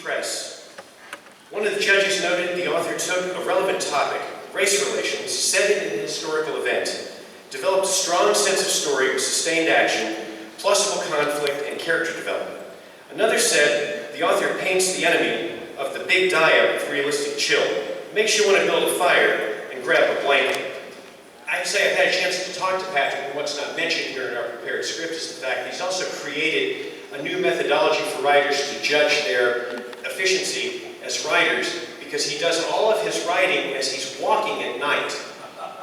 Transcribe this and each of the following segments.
Press. One of the judges noted the author took a relevant topic, race relations, set it in a historical event, developed a strong sense of story with sustained action, plausible conflict, and character development. Another said the author paints the enemy of the big die-up with realistic chill. It makes you want to build a fire and grab a blanket. I'd say I've had a chance to talk to Patrick, and what's not mentioned here in our prepared script is the fact that he's also created a new methodology for writers to judge their efficiency as writers, because he does all of his writing as he's walking at night.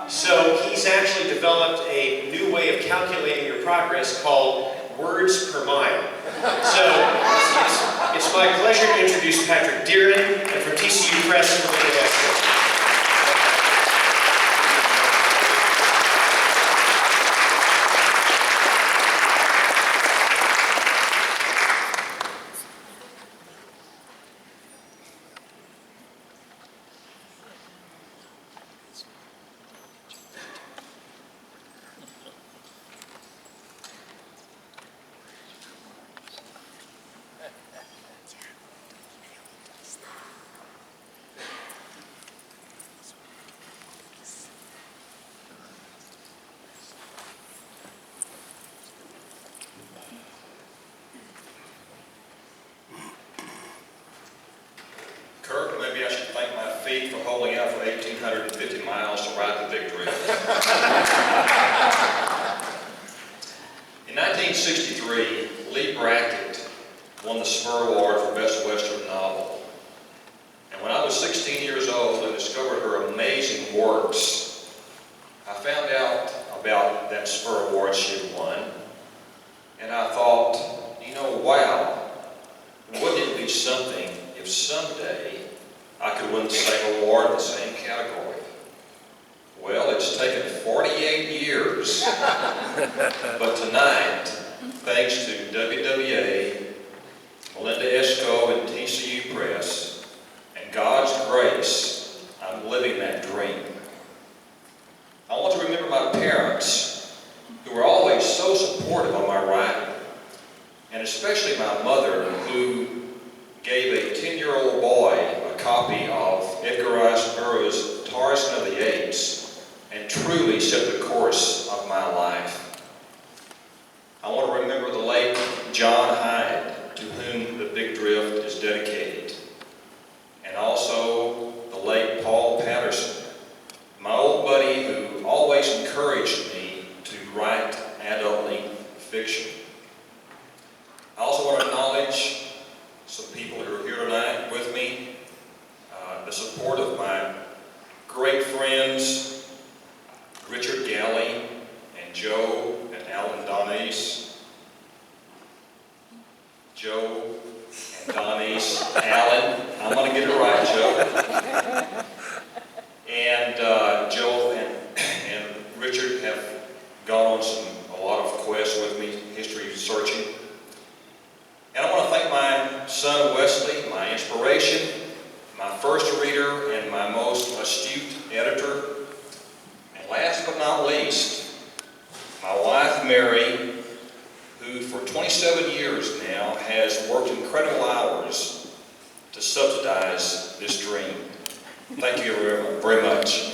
So he's actually developed a new way of calculating your progress called words per mile. So it's my pleasure to introduce Patrick Dearen, and from TCU Press in Philadelphia. Maybe I should thank my feet for holding out for 1,850 miles to ride the big drift. In 1963, Lee Brackett won the Spur Award for Best Western Novel. And when I was 16 years old and discovered her amazing works, I found out about that Spur Award she had won, and I thought, you know, wow, wouldn't it be something if someday I could win the same award in the same category? Well, it's taken 48 years, but tonight, thanks to WWA, Melinda Esco and TCU Press, and God's grace, I'm living that dream. I want to remember my parents, who were always so supportive of my writing, and especially my mother, who gave a 10-year-old boy a copy of Edgar Rice Burroughs' Tarzan of the Apes, and truly set the course of my life. I want to remember the late John Hyde, to whom The Big Drift is dedicated, and also the late Paul Patterson, my old buddy who always encouraged me to write adult-length fiction. I also want to acknowledge some people who are here tonight with me, the support of my great friends, Richard Galley and Joe and Alan Donese. Joe and Donese, Alan, I'm going to get it right, Joe. And Joe and Richard have gone on a lot of quests with me, history searching. And I want to thank my son Wesley, my inspiration, my first reader, and my most astute editor. And last but not least, my wife Mary, who for 27 years now has worked incredible hours to subsidize this dream. Thank you very much.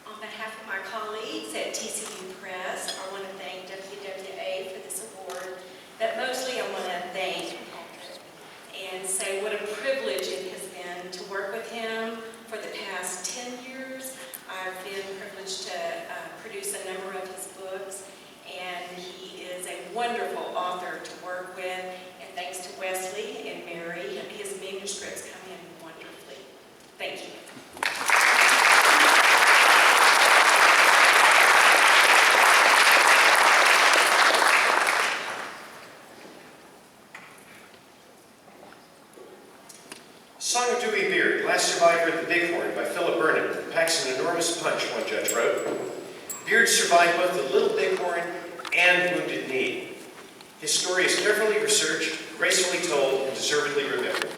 On behalf of my colleagues at TCU Press, I want to thank WWA for this award, but mostly I want to thank Patrick and say what a privilege it has been to work with him for the past 10 years. I've been privileged to produce a number of his books, and he is a wonderful author to work with, and thanks to Wesley and Mary, his manuscripts come in wonderfully. Thank you. Song of Dewey Beard, Last Survivor of the Bighorn by Philip Burnham, packs an enormous punch, one judge wrote. Beard survived both the Little Bighorn and Wounded Knee. His story is carefully researched, gracefully told, and deservedly remembered.